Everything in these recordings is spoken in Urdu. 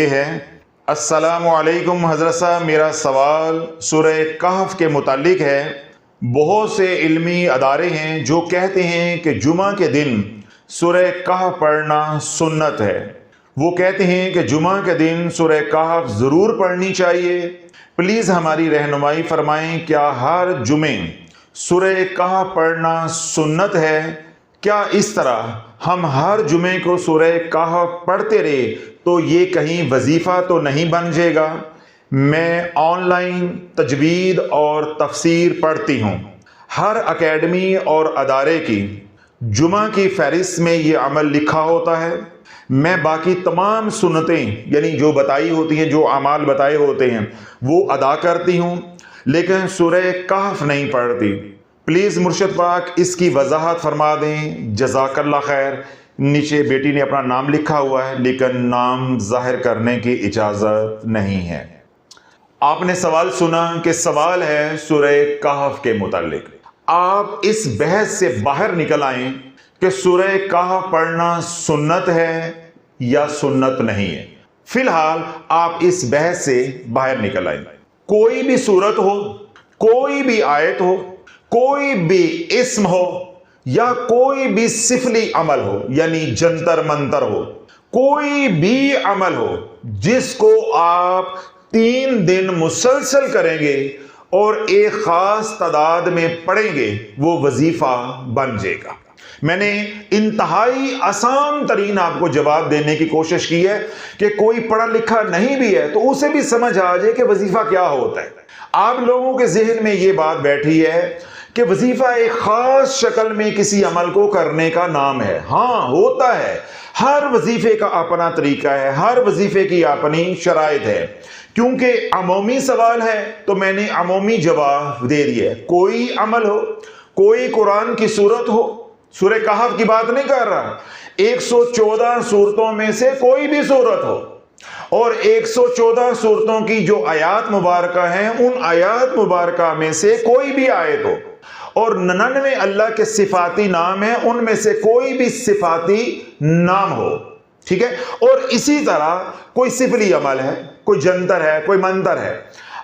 یہ ہے السلام علیکم حضرت صاحب، میرا سوال سورہ کہف کے متعلق ہے۔ بہت سے علمی ادارے ہیں جو کہتے ہیں کہ جمعہ کے دن سورہ کہف پڑھنا سنت ہے۔ وہ کہتے ہیں کہ جمعہ کے دن سورہ کہف ضرور پڑھنی چاہیے۔ پلیز ہماری رہنمائی فرمائیں، کیا ہر جمعے سورہ کہف پڑھنا سنت ہے؟ کیا اس طرح ہم ہر جمعے کو سورہ کہف پڑھتے رہے تو یہ کہیں وظیفہ تو نہیں بن جائے گا؟ میں آن لائن تجوید اور تفسیر پڑھتی ہوں۔ ہر اکیڈمی اور ادارے کی جمعہ کی فہرست میں یہ عمل لکھا ہوتا ہے۔ میں باقی تمام سنتیں یعنی جو بتائی ہوتی ہیں، جو اعمال بتائے ہوتے ہیں وہ ادا کرتی ہوں، لیکن سورہ کہف نہیں پڑھتی۔ پلیز مرشد پاک اس کی وضاحت فرما دیں، جزاک اللہ خیر۔ نیچے بیٹی نے اپنا نام لکھا ہوا ہے لیکن نام ظاہر کرنے کی اجازت نہیں ہے۔ آپ نے سوال سنا کہ سوال ہے سورہ کہف کے متعلق۔ آپ اس بحث سے باہر نکل آئیں کہ سورہ کہف پڑھنا سنت ہے یا سنت نہیں ہے۔ فی الحال آپ اس بحث سے باہر نکل آئیں۔ کوئی بھی صورت ہو، کوئی بھی آیت ہو، کوئی بھی اسم ہو یا کوئی بھی سفلی عمل ہو یعنی جنتر منتر ہو، کوئی بھی عمل ہو جس کو آپ 3 دن مسلسل کریں گے اور ایک خاص تعداد میں پڑھیں گے، وہ وظیفہ بن جائے گا۔ میں نے انتہائی آسان ترین آپ کو جواب دینے کی کوشش کی ہے کہ کوئی پڑھا لکھا نہیں بھی ہے تو اسے بھی سمجھ آ جائے کہ وظیفہ کیا ہوتا ہے۔ آپ لوگوں کے ذہن میں یہ بات بیٹھی ہے کہ وظیفہ ایک خاص شکل میں کسی عمل کو کرنے کا نام ہے۔ ہاں ہوتا ہے، ہر وظیفے کا اپنا طریقہ ہے، ہر وظیفے کی اپنی شرائط ہے۔ کیونکہ عمومی سوال ہے تو میں نے عمومی جواب دے دیا ہے۔ کوئی عمل ہو، کوئی قرآن کی سورت ہو، سورہ کہف کی بات نہیں کر رہا، 114 سورتوں میں سے کوئی بھی سورت ہو اور 114 سورتوں کی جو آیات مبارکہ ہیں ان آیات مبارکہ میں سے کوئی بھی آیت ہو، اور 99 اللہ کے صفاتی نام ہیں، ان میں سے کوئی بھی صفاتی نام ہو، ٹھیک ہے؟ اور اسی طرح کوئی سفلی عمل ہے، کوئی جنتر ہے، کوئی منتر ہے،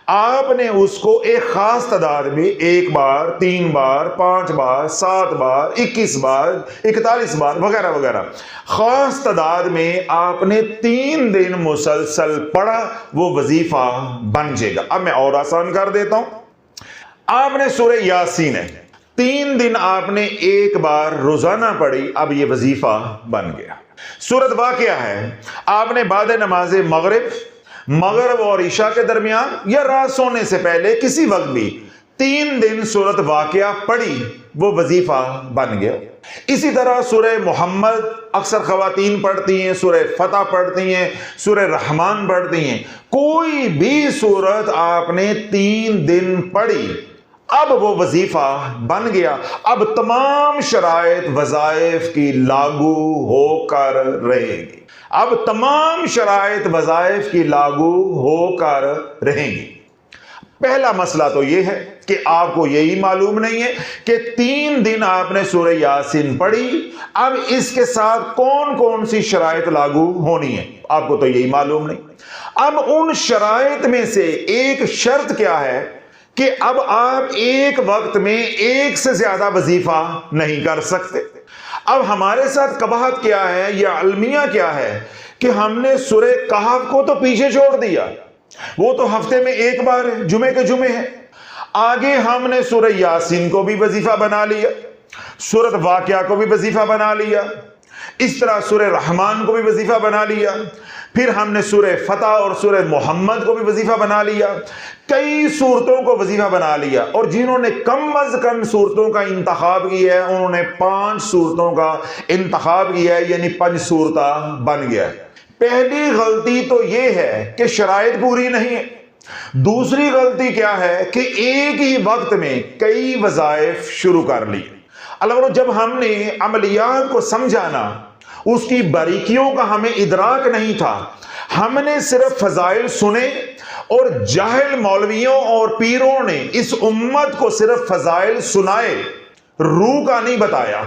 آپ نے اس کو ایک خاص تعداد میں 1 بار، 3 بار، 5 بار، 7 بار، 21 بار، 41 بار وغیرہ وغیرہ خاص تعداد میں آپ نے 3 دن مسلسل پڑھا، وہ وظیفہ بن جائے گا۔ اب میں اور آسان کر دیتا ہوں۔ آپ نے سورہ یاسین ہے، 3 دن آپ نے 1 بار روزانہ پڑھی، اب یہ وظیفہ بن گیا۔ سورۃ واقعہ ہے، آپ نے بعد نماز مغرب اور عشاء کے درمیان یا رات سونے سے پہلے کسی وقت بھی 3 دن سورۃ واقعہ پڑھی، وہ وظیفہ بن گیا۔ اسی طرح سورہ محمد اکثر خواتین پڑھتی ہیں، سورہ فتح پڑھتی ہیں، سورہ رحمان پڑھتی ہیں۔ کوئی بھی سورت آپ نے 3 دن پڑھی، اب وہ وظیفہ بن گیا۔ اب تمام شرائط وظائف کی لاگو ہو کر رہے گی، اب تمام شرائط وظائف کی لاگو ہو کر رہیں گی۔ پہلا مسئلہ تو یہ ہے کہ آپ کو یہی معلوم نہیں ہے کہ 3 دن آپ نے سورہ یاسین پڑھی، اب اس کے ساتھ کون کون سی شرائط لاگو ہونی ہے، آپ کو تو یہی معلوم نہیں۔ اب ان شرائط میں سے ایک شرط کیا ہے کہ اب آپ ایک وقت میں ایک سے زیادہ وظیفہ نہیں کر سکتے۔ اب ہمارے ساتھ قباحت کیا ہے یا المیہ کیا ہے کہ ہم نے سورہ کہف کو تو پیچھے چھوڑ دیا، وہ تو ہفتے میں 1 بار ہے، جمعے کے جمعے ہے۔ آگے ہم نے سورہ یاسین کو بھی وظیفہ بنا لیا، سورۃ واقعہ کو بھی وظیفہ بنا لیا، اس طرح سورہ رحمان کو بھی وظیفہ بنا لیا، پھر ہم نے سورہ فتح اور سورہ محمد کو بھی وظیفہ بنا لیا، کئی سورتوں کو وظیفہ بنا لیا۔ اور جنہوں نے کم از کم سورتوں کا انتخاب کیا ہے انہوں نے 5 سورتوں کا انتخاب کیا ہے، یعنی 5 سورتہ بن گیا ہے۔ پہلی غلطی تو یہ ہے کہ شرائط پوری نہیں ہے۔ دوسری غلطی کیا ہے کہ ایک ہی وقت میں کئی وظائف شروع کر لی۔ البتہ جب ہم نے عملیات کو سمجھانا، اس کی باریکیوں کا ہمیں ادراک نہیں تھا، ہم نے صرف فضائل سنے اور جاہل مولویوں اور پیروں نے اس امت کو صرف فضائل سنائے، روح کا نہیں بتایا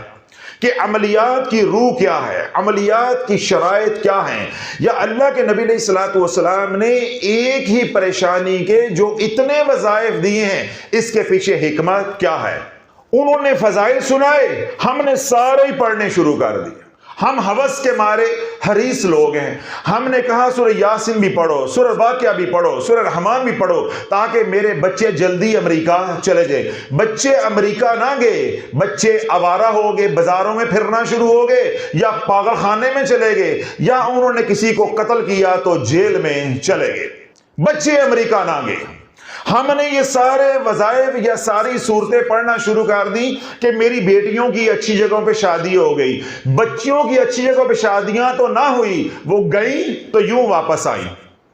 کہ عملیات کی روح کیا ہے، عملیات کی شرائط کیا ہیں، یا اللہ کے نبی علیہ الصلوۃ والسلام نے ایک ہی پریشانی کے جو اتنے وظائف دیے ہیں اس کے پیچھے حکمت کیا ہے۔ انہوں نے فضائل سنائے، ہم نے سارے ہی پڑھنے شروع کر دیے۔ ہم ہوس کے مارے حریص لوگ ہیں، ہم نے کہا سورہ یاسین بھی پڑھو، سورہ واقعہ بھی پڑھو، سورہ رحمان بھی پڑھو، تاکہ میرے بچے جلدی امریکہ چلے جائیں۔ بچے امریکہ نہ گئے، بچے آوارہ ہو گئے، بازاروں میں پھرنا شروع ہو گئے، یا پاگل خانے میں چلے گئے، یا انہوں نے کسی کو قتل کیا تو جیل میں چلے گئے۔ بچے امریکہ نہ گئے۔ ہم نے یہ سارے وظائف یا ساری صورتیں پڑھنا شروع کر دی کہ میری بیٹیوں کی اچھی جگہوں پہ شادی ہو گئی، بچیوں کی اچھی جگہوں پہ شادیاں تو نہ ہوئی، وہ گئیں تو یوں واپس آئیں،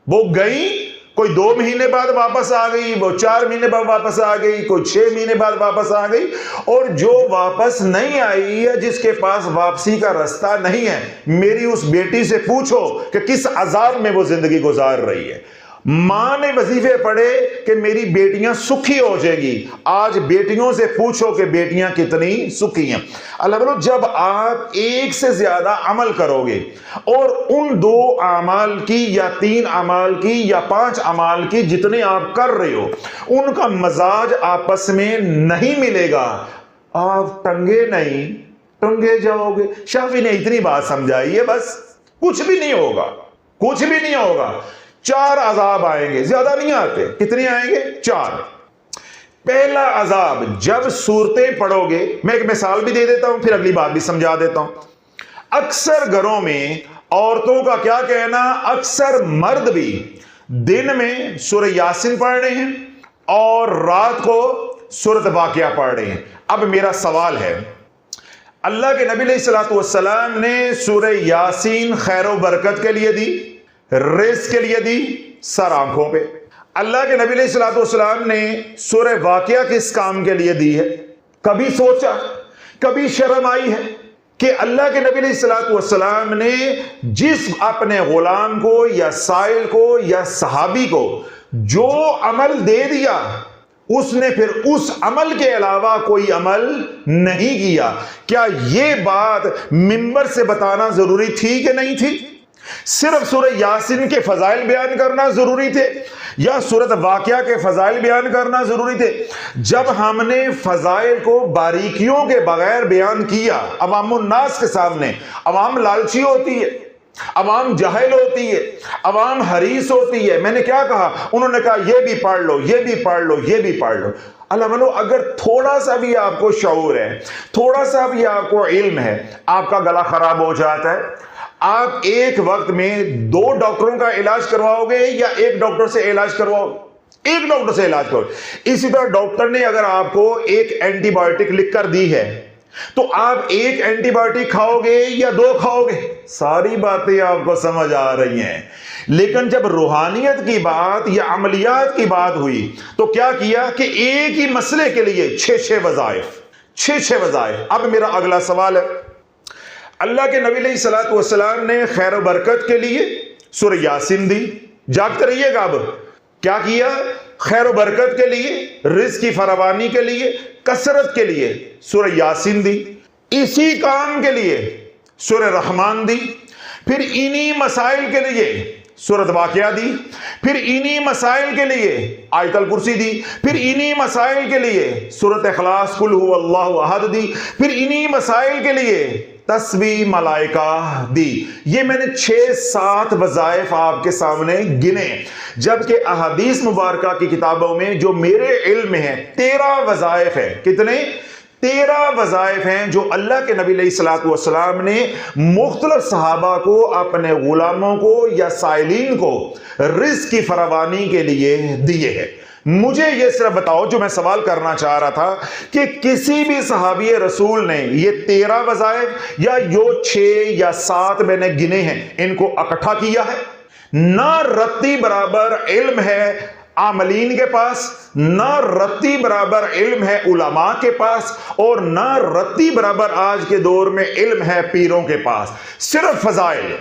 وہ گئیں کوئی 2 مہینے بعد واپس آ گئی، وہ 4 مہینے بعد واپس آ گئی، کوئی 6 مہینے بعد واپس آ گئی، اور جو واپس نہیں آئی یا جس کے پاس واپسی کا راستہ نہیں ہے، میری اس بیٹی سے پوچھو کہ کس عذاب میں وہ زندگی گزار رہی ہے۔ ماں نے وظیفے پڑھے کہ میری بیٹیاں سکھی ہو جائے گی، آج بیٹیوں سے پوچھو کہ بیٹیاں کتنی سکھی ہیں۔ اللہ بولو جب آپ ایک سے زیادہ عمل کرو گے اور ان 2 اعمال کی یا 3 اعمال کی یا 5 اعمال کی جتنے آپ کر رہے ہو ان کا مزاج آپس میں نہیں ملے گا، آپ ٹنگے جاؤ گے۔ شافعی نے اتنی بات سمجھائی ہے، بس کچھ بھی نہیں ہوگا، کچھ بھی نہیں ہوگا۔ 4 عذاب آئیں گے، زیادہ نہیں آتے، کتنے آئیں گے؟ 4۔ پہلا عذاب جب صورتیں پڑھو گے، میں ایک مثال بھی دے دیتا ہوں پھر اگلی بات بھی سمجھا دیتا ہوں۔ اکثر گھروں میں عورتوں کا کیا کہنا، اکثر مرد بھی دن میں سورہ یاسین پڑھ رہے ہیں اور رات کو سورۃ واقعہ پڑھ رہے ہیں۔ اب میرا سوال ہے، اللہ کے نبی علیہ الصلوۃ والسلام نے سورہ یاسین خیر و برکت کے لیے دی، رزق کے لیے دی، سر آنکھوں پہ۔ اللہ کے نبی علیہ الصلوۃ والسلام نے سورہ واقعہ کس کام کے لیے دی ہے؟ کبھی سوچا، کبھی شرم آئی ہے کہ اللہ کے نبی علیہ الصلوۃ والسلام نے جس اپنے غلام کو یا سائل کو یا صحابی کو جو عمل دے دیا، اس نے پھر اس عمل کے علاوہ کوئی عمل نہیں کیا؟ کیا یہ بات منبر سے بتانا ضروری تھی کہ نہیں تھی؟ صرف سورہ یاسین کے فضائل بیان کرنا ضروری تھے یا سورۃ واقعہ کے فضائل بیان کرنا ضروری تھے؟ جب ہم نے فضائل کو باریکیوں کے بغیر بیان کیا عوام الناس کے سامنے، عوام لالچی ہوتی ہے، عوام جاہل ہوتی ہے، عوام حریص ہوتی ہے۔ میں نے کیا کہا؟ انہوں نے کہا یہ بھی پڑھ لو، یہ بھی پڑھ لو، یہ بھی پڑھ لو۔ اللہ بولو اگر تھوڑا سا بھی آپ کو شعور ہے، تھوڑا سا بھی آپ کو علم ہے، آپ کا گلا خراب ہو جاتا ہے۔ آپ ایک وقت میں 2 ڈاکٹروں کا علاج کرواؤ گے یا ایک ڈاکٹر سے علاج کرواؤ گے؟ ایک ڈاکٹر سے علاج کرو۔ اسی طرح ڈاکٹر نے اگر آپ کو ایک اینٹی بایوٹک لکھ کر دی ہے تو آپ ایک اینٹی بایوٹک کھاؤ گے یا 2 کھاؤ گے؟ ساری باتیں آپ کو سمجھ آ رہی ہیں، لیکن جب روحانیت کی بات یا عملیات کی بات ہوئی تو کیا کیا کہ ایک ہی مسئلے کے لیے 6 وظائف، 6 وظائف۔ اب میرا اگلا سوال ہے، اللہ کے نبی علیہ الصلوۃ والسلام نے خیر و برکت کے لیے سورہ یاسین دی، جاگتے رہیے گا۔ اب کیا کیا؟ خیر و برکت کے لیے، رزق کی فراوانی کے لیے، کثرت کے لیے سورہ یاسین دی۔ اسی کام کے لیے سورہ رحمان دی، پھر انہی مسائل کے لیے سورۃ واقعہ دی، پھر انہی مسائل کے لیے آیت الکرسی دی، پھر انہی مسائل کے لیے سورۃ اخلاص قل هو اللہ احد دی، پھر انہی مسائل کے لیے تسبیح ملائکہ دی۔ یہ میں نے 6-7 وظائف آپ کے سامنے گنے، جبکہ احادیث مبارکہ کی کتابوں میں جو میرے علم میں ہے 13 وظائف ہیں۔ کتنے؟ 13 وظائف ہیں جو اللہ کے نبی علیہ الصلوۃ والسلام نے مختلف صحابہ کو، اپنے غلاموں کو یا سائلین کو رزق کی فراوانی کے لیے دیے ہیں۔ مجھے یہ صرف بتاؤ، جو میں سوال کرنا چاہ رہا تھا، کہ کسی بھی صحابی رسول نے یہ 13 وظائف یا جو 6 یا 7 میں نے گنے ہیں ان کو اکٹھا کیا ہے؟ نہ رتی برابر علم ہے عاملین کے پاس، نہ رتی برابر علم ہے علماء کے پاس، اور نہ رتی برابر آج کے دور میں علم ہے پیروں کے پاس۔ صرف فضائل،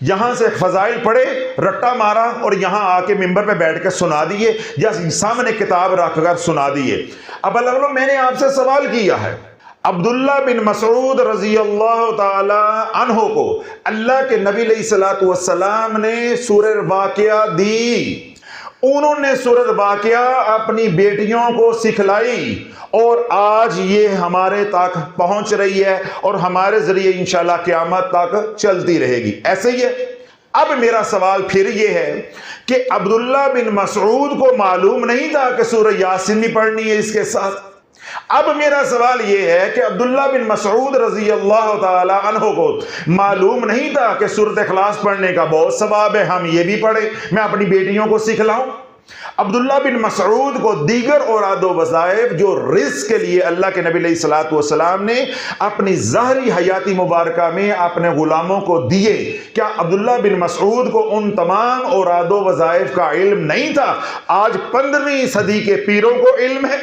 یہاں سے فضائل پڑھے، رٹا مارا اور یہاں آ کے ممبر پہ بیٹھ کے سنا دیے یا سامنے کتاب رکھ کر سنا دیے۔ اب اللہ میں نے آپ سے سوال کیا ہے، عبداللہ بن مسعود رضی اللہ تعالی عنہ کو اللہ کے نبی علیہ الصلوۃ والسلام نے سورہ واقعہ دی. انہوں نے سورہ واقعہ اپنی بیٹیوں کو سکھلائی اور آج یہ ہمارے تک پہنچ رہی ہے اور ہمارے ذریعے انشاءاللہ قیامت تک چلتی رہے گی. ایسے ہی ہے. اب میرا سوال پھر یہ ہے کہ عبداللہ بن مسعود کو معلوم نہیں تھا کہ سورہ یاسین بھی پڑھنی ہے اس کے ساتھ. اب میرا سوال یہ ہے کہ عبداللہ بن مسعود رضی اللہ تعالی عنہ کو معلوم نہیں تھا کہ سورۃ اخلاص پڑھنے کا بہت ثواب ہے, ہم یہ بھی پڑھیں, میں اپنی بیٹیوں کو سکھلاؤں. عبداللہ بن مسعود کو دیگر اوراد و وظائف جو رزق کے لیے اللہ کے نبی علیہ الصلوۃ والسلام نے اپنی ظاہری حیاتی مبارکہ میں اپنے غلاموں کو دیے, کیا عبداللہ بن مسعود کو ان تمام اوراد و وظائف کا علم نہیں تھا؟ آج 15ویں صدی کے پیروں کو علم ہے.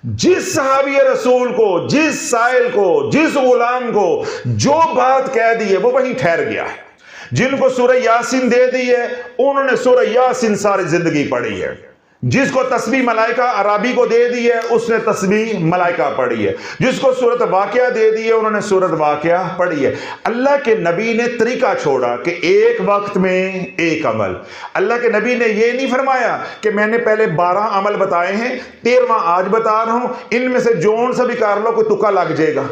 جس صحابی رسول کو, جس سائل کو, جس غلام کو جو بات کہہ دی ہے وہ وہیں ٹھہر گیا ہے. جن کو سورہ یاسین دے دی ہے انہوں نے سورہ یاسین ساری زندگی پڑھی ہے. جس کو تسبیح ملائکہ عربی کو دے دی ہے اس نے تسبیح ملائکہ پڑھی ہے. جس کو سورۃ واقعہ دے دی ہے انہوں نے سورۃ واقعہ پڑھی ہے. اللہ کے نبی نے طریقہ چھوڑا کہ ایک وقت میں ایک عمل. اللہ کے نبی نے یہ نہیں فرمایا کہ میں نے پہلے 12 عمل بتائے ہیں, 13واں آج بتا رہا ہوں, ان میں سے جون سا بھی کر لو کوئی تکا لگ جائے گا.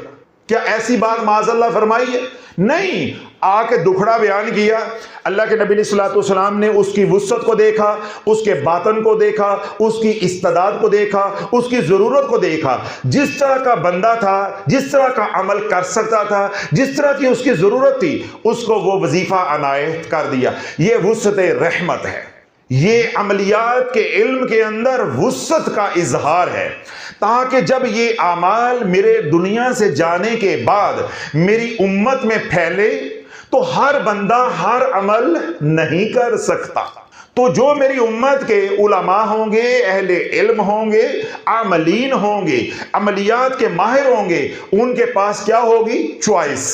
کیا ایسی بات معاذ اللہ فرمائی ہے؟ نہیں. آ کے دکھڑا بیان کیا. اللہ کے نبی صلی اللہ علیہ وسلم نے اس کی وسعت کو دیکھا, اس کے باطن کو دیکھا, اس کی استعداد کو دیکھا, اس کی ضرورت کو دیکھا. جس طرح کا بندہ تھا, جس طرح کا عمل کر سکتا تھا, جس طرح کی اس کی ضرورت تھی, اس کو وہ وظیفہ عنایت کر دیا. یہ وسعت رحمت ہے. یہ عملیات کے علم کے اندر وسعت کا اظہار ہے, تاکہ جب یہ اعمال میرے دنیا سے جانے کے بعد میری امت میں پھیلے تو ہر بندہ ہر عمل نہیں کر سکتا. تو جو میری امت کے علماء ہوں گے, اہل علم ہوں گے, عاملین ہوں گے, عملیات کے ماہر ہوں گے, ان کے پاس کیا ہوگی؟ چوائس.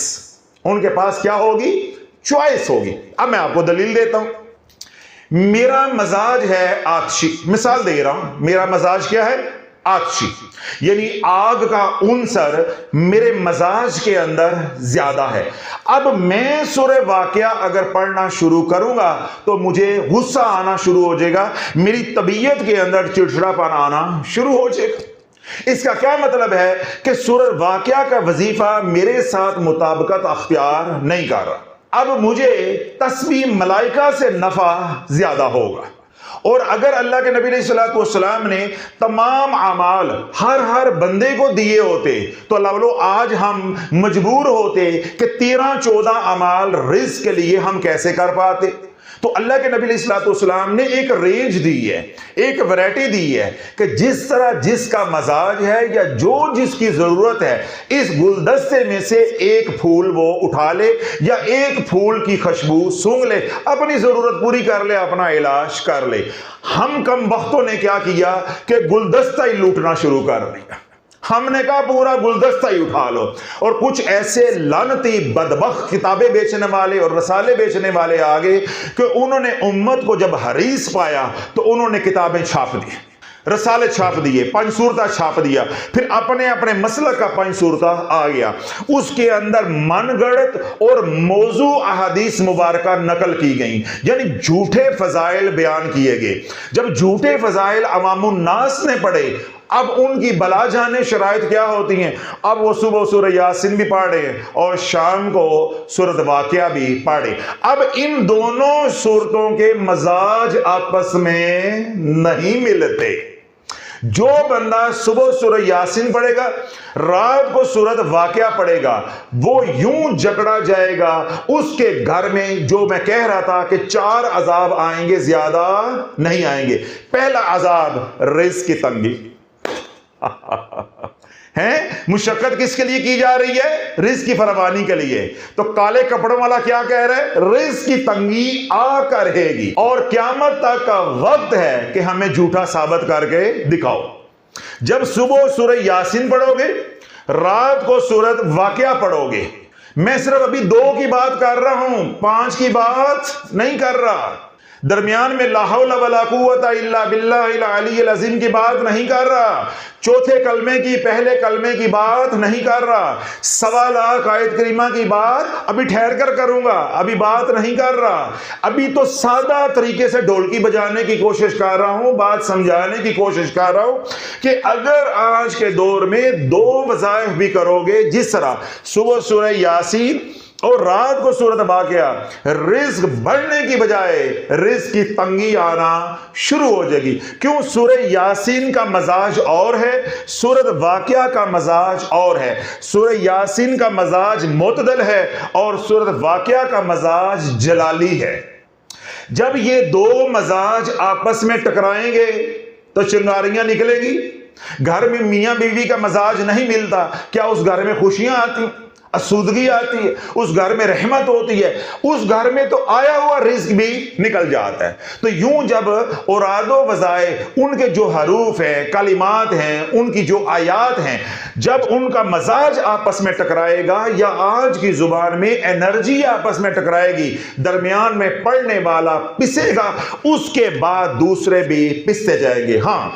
ان کے پاس کیا ہوگی؟ چوائس ہوگی. اب میں آپ کو دلیل دیتا ہوں. میرا مزاج ہے آتشی. مثال دے رہا ہوں, میرا مزاج کیا ہے؟ آتشی. یعنی آگ کا عنصر میرے مزاج کے اندر زیادہ ہے. اب میں سورہ واقعہ اگر پڑھنا شروع کروں گا تو مجھے غصہ آنا شروع ہو جائے گا, میری طبیعت کے اندر چڑچڑاپن آنا شروع ہو جائے گا. اس کا کیا مطلب ہے کہ سورہ واقعہ کا وظیفہ میرے ساتھ مطابقت اختیار نہیں کر رہا. اب مجھے تسبیح ملائکہ سے نفع زیادہ ہوگا. اور اگر اللہ کے نبی علیہ الصلوۃ والسلام نے تمام اعمال ہر بندے کو دیے ہوتے تو اللہ آج ہم مجبور ہوتے کہ 13-14 اعمال رزق کے لیے ہم کیسے کر پاتے. تو اللہ کے نبی علیہ الصلوۃ والسلام نے ایک رینج دی ہے, ایک ویرائٹی دی ہے کہ جس طرح جس کا مزاج ہے یا جو جس کی ضرورت ہے, اس گلدستے میں سے ایک پھول وہ اٹھا لے یا ایک پھول کی خوشبو سونگھ لے, اپنی ضرورت پوری کر لے, اپنا علاج کر لے. ہم کم وقتوں نے کیا کیا کہ گلدستہ ہی لوٹنا شروع کر دیا. ہم نے کہا پورا گلدستہ ہی اٹھا لو. اور کچھ ایسے لعنتی بدبخت کتابیں بیچنے والے اور رسالے بیچنے والے آگے کہ انہوں نے امت کو جب حریص پایا تو انہوں نے کتابیں چھاپ دی, رسالے چھاپ دیے, 5 سورتہ چھاپ دیا, پھر اپنے مسلک کا 5 سورتہ آ گیا. اس کے اندر من گڑت اور موضوع احادیث مبارکہ نقل کی گئیں, یعنی جھوٹے فضائل بیان کیے گئے. جب جھوٹے فضائل عوام الناس نے پڑھے, اب ان کی بلا جانے شرائط کیا ہوتی ہیں. اب وہ صبح سورہ یاسین بھی پڑھے اور شام کو سورۃ واقعہ بھی پڑھے. اب ان دونوں سورتوں کے مزاج آپس میں نہیں ملتے. جو بندہ صبح سورہ یاسین پڑھے گا, رات کو سورۃ واقعہ پڑھے گا, وہ یوں جکڑا جائے گا. اس کے گھر میں جو میں کہہ رہا تھا کہ 4 عذاب آئیں گے, زیادہ نہیں آئیں گے. پہلا عذاب رزق کی تنگی ہے. مشقت کس کے لیے کی جا رہی ہے؟ رزق کی فراوانی کے لیے. تو کالے کپڑوں والا کیا کہہ رہا ہے؟ رزق کی تنگی آ کر رہے گی اور قیامت تک کا وقت ہے کہ ہمیں جھوٹا ثابت کر کے دکھاؤ. جب صبح سورہ یاسین پڑھو گے, رات کو سورۃ واقعہ پڑھو گے, میں صرف ابھی 2 کی بات کر رہا ہوں, 5 کی بات نہیں کر رہا. درمیان میں لا حول ولا قوت الا باللہ العلی العظیم کی بات نہیں کر رہا، چوتھے کلمے کی پہلے کلمے کی بات نہیں کر رہا، 1.25 لاکھ آیت کریمہ کی بات ابھی ٹھہر کر کروں گا، ابھی بات نہیں کر رہا، ابھی تو سادہ طریقے سے ڈھولکی بجانے کی کوشش کر رہا ہوں، بات سمجھانے کی کوشش کر رہا ہوں کہ اگر آج کے دور میں 2 وظائف بھی کرو گے، جس طرح صبح سورہ یاسین اور رات کو سورۃ واقعہ، رزق بڑھنے کی بجائے رزق کی تنگی آنا شروع ہو جائے گی۔ کیوں؟ سورہ یاسین کا مزاج اور ہے، سورۃ واقعہ کا مزاج اور ہے۔ سورہ یاسین کا مزاج معتدل ہے اور سورۃ واقعہ کا مزاج جلالی ہے۔ جب یہ 2 مزاج آپس میں ٹکرائیں گے تو چنگاریاں نکلے گی۔ گھر میں میاں بیوی کا مزاج نہیں ملتا، کیا اس گھر میں خوشیاں آتی؟ اسودگی آتی ہے، اس گھر میں رحمت ہوتی ہے، اس گھر میں تو آیا ہوا رزق بھی نکل جاتا ہے۔ تو یوں جب اوراد و وظائف، ان کے جو حروف ہیں، کلمات ہیں، ان کی جو آیات ہیں، جب ان کا مزاج آپس میں ٹکرائے گا، یا آج کی زبان میں انرجی آپس میں ٹکرائے گی، درمیان میں پڑھنے والا پسے گا، اس کے بعد دوسرے بھی پستے جائیں گے۔ ہاں،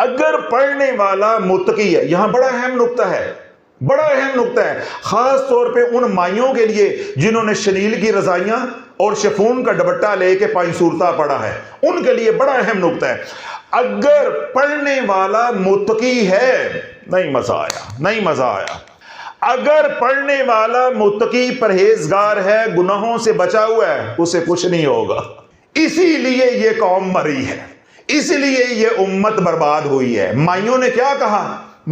اگر پڑھنے والا متقی ہے، یہاں بڑا اہم نقطہ ہے، بڑا اہم نقطہ ہے، خاص طور پہ ان مائیوں کے لیے جنہوں نے شنیل کی رضائیاں اور شفون کا دوپٹہ لے کے پائیں صورتہ پڑھا ہے، ان کے لیے بڑا اہم نقطہ ہے۔ اگر پڑھنے والا متقی ہے، نہیں مزہ آیا، نہیں مزہ آیا۔ اگر پڑھنے والا متقی پرہیزگار ہے، گناہوں سے بچا ہوا ہے، اسے کچھ نہیں ہوگا۔ اسی لیے یہ قوم مری ہے، اسی لیے یہ امت برباد ہوئی ہے۔ مائیوں نے کیا کہا؟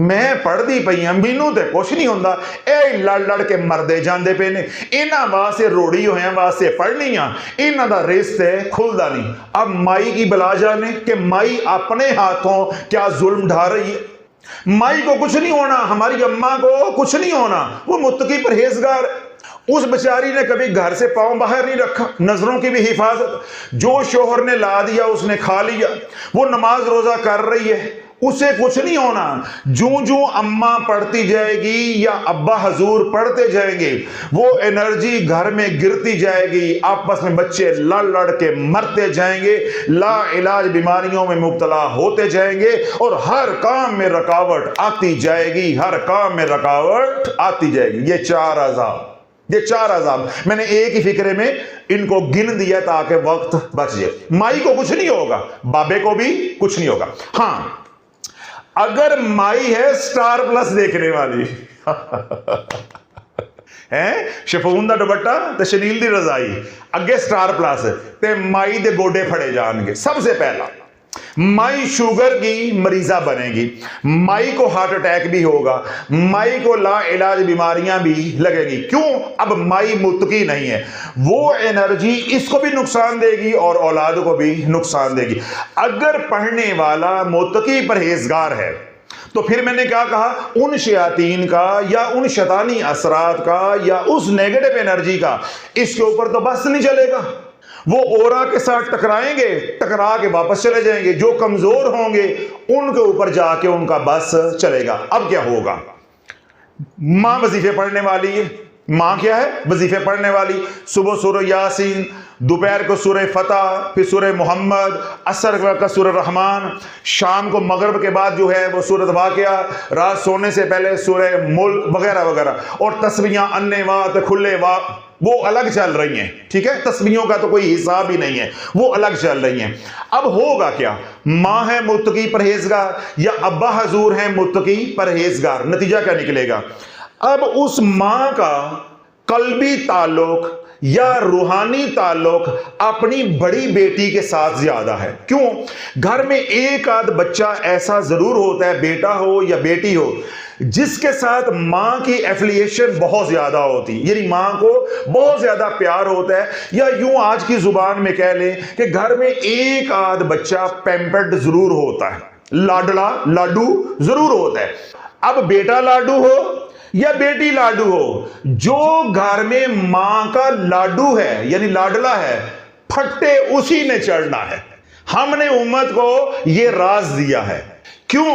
میں پڑھ دی پئی ہاں، مینوں تے کچھ نہیں ہوندا، اے لڑ لڑ کے مردے جاندے پے نے، انہاں واسطے روڑی ہوئے ہیں، واسطے پڑھنی ہاں، انہاں دا رزق کھلدا نہیں۔ اب مائی کی بلا جانے کہ مائی اپنے ہاتھوں کیا ظلم ڈھا رہی ہے۔ مائی کو کچھ نہیں ہونا، ہماری اماں کو کچھ نہیں ہونا، وہ متقی پرہیزگار۔ اس بیچاری نے کبھی گھر سے پاؤں باہر نہیں رکھا، نظروں کی بھی حفاظت، جو شوہر نے لا دیا اس نے کھا لیا، وہ نماز روزہ کر رہی ہے، اسے کچھ نہیں ہونا۔ جوں جوں اماں پڑھتی جائے گی یا ابا حضور پڑھتے جائیں گے، وہ انرجی گھر میں گرتی جائے گی، آپس میں بچے لڑ لڑ کے مرتے جائیں گے، لا علاج بیماریوں میں مبتلا ہوتے جائیں گے، اور ہر کام میں رکاوٹ آتی جائے گی، ہر کام میں رکاوٹ آتی جائے گی۔ یہ 4 عذاب میں نے ایک ہی فکرے میں ان کو گن دیا تاکہ وقت بچ جائے۔ مائی کو کچھ نہیں ہوگا، بابے کو بھی کچھ نہیں ہوگا۔ ہاں، اگر مائی ہے سٹار پلس دیکھنے والی ہے، شفون دا دوپٹہ تے شنیل دی رضائی اگے سٹار پلس تے مائی دے گوڈے پھڑے جان گے۔ سب سے پہلا مائی شوگر کی مریضہ بنے گی، مائی کو ہارٹ اٹیک بھی ہوگا، مائی کو لا علاج بیماریاں بھی لگے گی۔ کیوں؟ اب مائی متقی نہیں ہے، وہ انرجی اس کو بھی نقصان دے گی اور اولاد کو بھی نقصان دے گی۔ اگر پڑھنے والا متقی پرہیزگار ہے تو پھر میں نے کیا کہا، ان شیاطین کا یا ان شیطانی اثرات کا یا اس نیگیٹو انرجی کا اس کے اوپر تو بس نہیں چلے گا۔ وہ اورا کے ساتھ ٹکرائیں گے، ٹکرا کے واپس چلے جائیں گے۔ جو کمزور ہوں گے ان کے اوپر جا کے ان کا بس چلے گا۔ اب کیا ہوگا؟ ماں وظیفے پڑھنے والی ہے، ماں کیا ہے؟ وظیفے پڑھنے والی۔ صبح سورہ یاسین، دوپہر کو سورہ فتح، پھر سورہ محمد، عصر کا سورہ رحمان، شام کو مغرب کے بعد جو ہے وہ سورۃ واقعہ، رات سونے سے پہلے سورہ ملک وغیرہ وغیرہ، اور تسبیحاں انے وات کھلے وا وہ الگ چل رہی ہیں۔ ٹھیک ہے، تسبیحوں کا تو کوئی حساب ہی نہیں ہے، وہ الگ چل رہی ہیں۔ اب ہوگا کیا؟ ماں ہے متقی پرہیزگار یا ابا حضور ہیں متقی پرہیزگار، نتیجہ کیا نکلے گا؟ اب اس ماں کا قلبی تعلق یا روحانی تعلق اپنی بڑی بیٹی کے ساتھ زیادہ ہے۔ کیوں؟ گھر میں ایک آدھ بچہ ایسا ضرور ہوتا ہے، بیٹا ہو یا بیٹی ہو، جس کے ساتھ ماں کی ایفیلیشن بہت زیادہ ہوتی، یعنی ماں کو بہت زیادہ پیار ہوتا ہے، یا یوں آج کی زبان میں کہہ لیں کہ گھر میں ایک آدھ بچہ پیمپرڈ ضرور ہوتا ہے، لاڈلا لاڈو ضرور ہوتا ہے۔ اب بیٹا لاڈو ہو یا بیٹی لاڈو ہو، جو گھر میں ماں کا لاڈو ہے یعنی لاڈلا ہے، پھٹے اسی نے چڑھنا ہے۔ ہم نے امت کو یہ راز دیا ہے۔ کیوں؟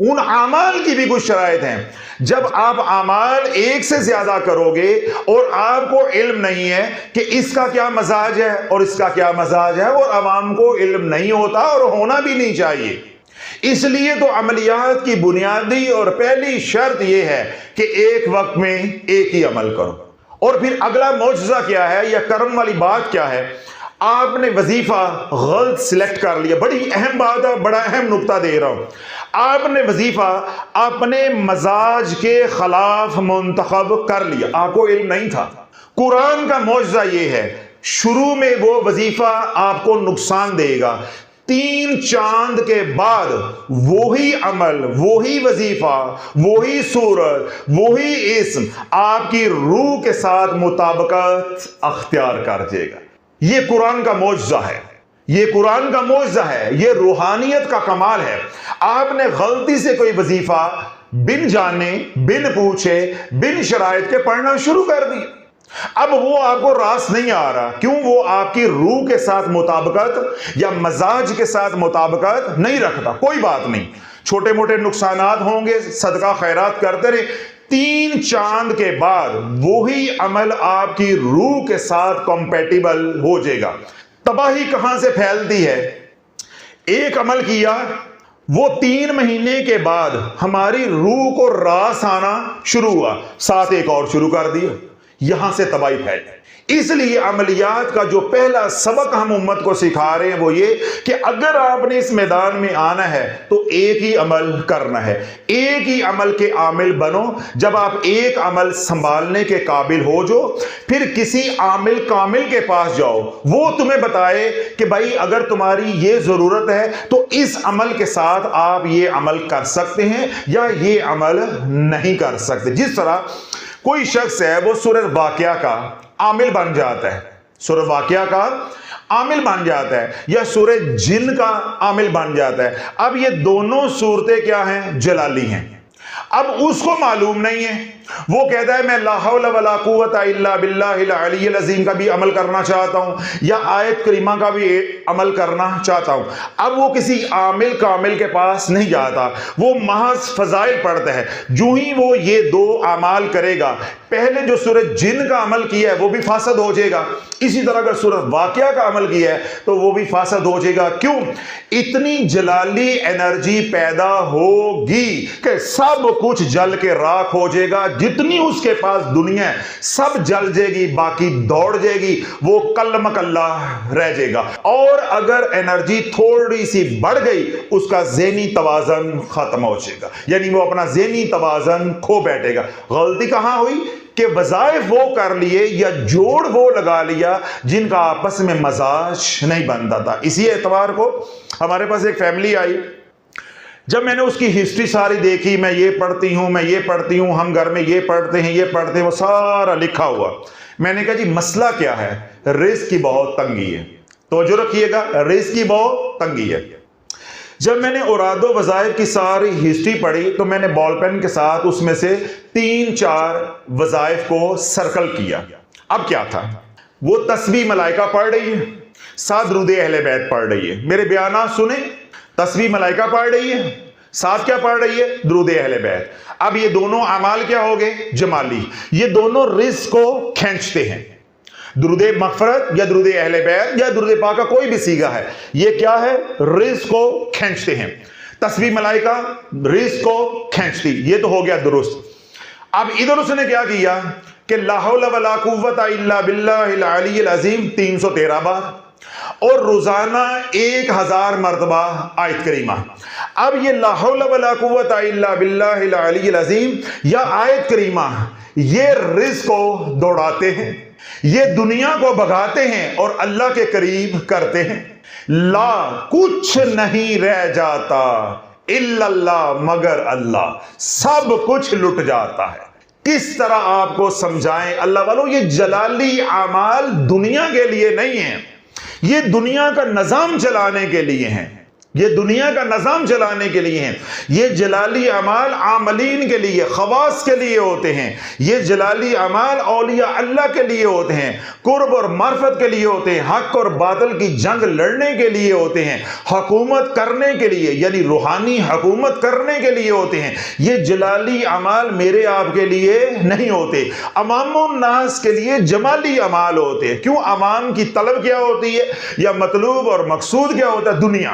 ان اعمال کی بھی کچھ شرائط ہیں. جب آپ اعمال ایک سے زیادہ کرو گے اور آپ کو علم نہیں ہے کہ اس کا کیا مزاج ہے اور اس کا کیا مزاج ہے، اور عوام کو علم نہیں ہوتا اور ہونا بھی نہیں چاہیے. اس لیے تو عملیات کی بنیادی اور پہلی شرط یہ ہے کہ ایک وقت میں ایک ہی عمل کرو. اور پھر اگلا معجزہ کیا ہے یا کرم والی بات کیا ہے؟ آپ نے وظیفہ غلط سلیکٹ کر لیا. بڑی اہم بات ہے، بڑا اہم نقطہ دے رہا ہوں. آپ نے وظیفہ اپنے مزاج کے خلاف منتخب کر لیا، آپ کو علم نہیں تھا. قرآن کا معجزہ یہ ہے، شروع میں وہ وظیفہ آپ کو نقصان دے گا، 3 چاند کے بعد وہی عمل، وہی وظیفہ، وہی صورت، وہی اسم آپ کی روح کے ساتھ مطابقت اختیار کر جائے گا. یہ قرآن کا معجزہ ہے، یہ قرآن کا معجزہ ہے، یہ روحانیت کا کمال ہے. آپ نے غلطی سے کوئی وظیفہ بن جانے، بن پوچھے، بن شرائط کے پڑھنا شروع کر دیا. اب وہ آپ کو راس نہیں آ رہا. کیوں؟ وہ آپ کی روح کے ساتھ مطابقت یا مزاج کے ساتھ مطابقت نہیں رکھتا. کوئی بات نہیں، چھوٹے موٹے نقصانات ہوں گے، صدقہ خیرات کرتے رہے. 3 چاند کے بعد وہی عمل آپ کی روح کے ساتھ کمپیٹیبل ہو جائے گا. تباہی کہاں سے پھیلتی ہے؟ ایک عمل کیا، وہ 3 مہینے کے بعد ہماری روح کو راس آنا شروع ہوا، ساتھ ایک اور شروع کر دیا. یہاں سے تباہی پھیلی. اس لیے عملیات کا جو پہلا سبق ہم امت کو سکھا رہے ہیں وہ یہ کہ اگر آپ نے اس میدان میں آنا ہے تو ایک ہی عمل کرنا ہے، ایک ہی عمل کے عامل بنو. جب آپ ایک عمل سنبھالنے کے قابل ہو جو، پھر کسی عامل کامل کے پاس جاؤ، وہ تمہیں بتائے کہ بھائی اگر تمہاری یہ ضرورت ہے تو اس عمل کے ساتھ آپ یہ عمل کر سکتے ہیں یا یہ عمل نہیں کر سکتے. جس طرح کوئی شخص ہے وہ سورہ واقعہ کا عامل بن جاتا ہے، سورہ واقعہ کا عامل بن جاتا ہے، یا سورہ جن کا عامل بن جاتا ہے. اب یہ دونوں صورتیں کیا ہیں؟ جلالی ہیں. اب اس کو معلوم نہیں ہے، وہ کہتا ہے میں لا حول ولا قوت الا باللہ العلی العظیم کا بھی عمل کرنا چاہتا ہوں یا آیت کریمہ کا بھی عمل کرنا چاہتا ہوں. اب وہ کسی عامل کامل کے پاس نہیں جاتا، وہ محض فضائل پڑھتا ہے. جو ہی وہ یہ 2 اعمال کرے گا، پہلے جو سورہ جن کا عمل کیا ہے وہ بھی فاسد ہو جائے گا. اسی طرح اگر سورہ واقعہ کا عمل کیا ہے تو وہ بھی فاسد ہو جائے گا. کیوں؟ اتنی جلالی انرجی پیدا ہوگی کہ سب کچھ جل کے راکھ ہو جائے گا. جتنی اس کے پاس دنیا ہے سب جل جائے گی، باقی دوڑ جائے گی، وہ کلم کلہ رہ جائے گا. اور اگر انرجی تھوڑی سی بڑھ گئی، اس کا ذہنی توازن ختم ہو جائے گا، یعنی وہ اپنا ذہنی توازن کھو بیٹھے گا. غلطی کہاں ہوئی؟ کہ وظائف وہ کر لیے یا جوڑ وہ لگا لیا جن کا آپس میں مزاج نہیں بنتا تھا. اسی اعتبار کو ہمارے پاس ایک فیملی آئی. جب میں نے اس کی ہسٹری ساری دیکھی، میں یہ پڑھتی ہوں، میں یہ پڑھتی ہوں، ہم گھر میں یہ پڑھتے ہیں، یہ پڑھتے ہیں، وہ سارا لکھا ہوا. میں نے کہا جی مسئلہ کیا ہے؟ رزق کی بہت تنگی ہے. توجہ رکھیے گا، رزق کی بہت تنگی ہے. جب میں نے اوراد و وظائف کی ساری ہسٹری پڑھی تو میں نے بال پین کے ساتھ اس میں سے 3-4 وظائف کو سرکل کیا. اب کیا تھا؟ وہ تسبیح ملائکہ پڑھ رہی ہے، ساتھ درود اہل بیت پڑھ رہی ہے. میرے بیانات سنیں، تسبیح ملائکہ پڑھ رہی ہے، ساتھ کیا پڑھ رہی ہے؟ درود اہل بیت. اب یہ دونوں اعمال کیا ہو گئے؟ جمالی. یہ دونوں رزق کو کھینچتے ہیں. درود مغفرت یا درود اہل بیت یا درود پاک کا کوئی بھی صیغہ ہے، یہ کیا ہے؟ رزق کو کھینچتے ہیں. تسبیح ملائکہ رزق کو کھینچتی. یہ تو ہو گیا درست. اب ادھر اس نے کیا کیا کہ لا حول ولا قوت الا باللہ العلی العظیم 313 بار اور روزانہ 1000 مرتبہ آیت کریمہ. اب یہ لا حول ولا قوت الا باللہ العلی العظیم یا آیت کریمہ یہ رزق کو دوڑاتے ہیں، یہ دنیا کو بھگاتے ہیں اور اللہ کے قریب کرتے ہیں. لا کچھ نہیں رہ جاتا الا اللہ، مگر اللہ سب کچھ لٹ جاتا ہے. کس طرح آپ کو سمجھائیں اللہ والوں؟ یہ جلالی اعمال دنیا کے لیے نہیں ہیں، یہ دنیا کا نظام چلانے کے لیے ہیں. یہ دنیا کا نظام چلانے کے لیے ہیں. یہ جلالی اعمال عاملین کے لیے، خواص کے لیے ہوتے ہیں. یہ جلالی اعمال اولیاء اللہ کے لیے ہوتے ہیں، قرب اور معرفت کے لیے ہوتے ہیں، حق اور باطل کی جنگ لڑنے کے لیے ہوتے ہیں، حکومت کرنے کے لیے یعنی روحانی حکومت کرنے کے لیے ہوتے ہیں. یہ جلالی اعمال میرے آپ کے لیے نہیں ہوتے. عوام الناس کے لیے جمالی اعمال ہوتے ہیں. کیوں؟ عوام کی طلب کیا ہوتی ہے یا مطلوب اور مقصود کیا ہوتا ہے؟ دنیا.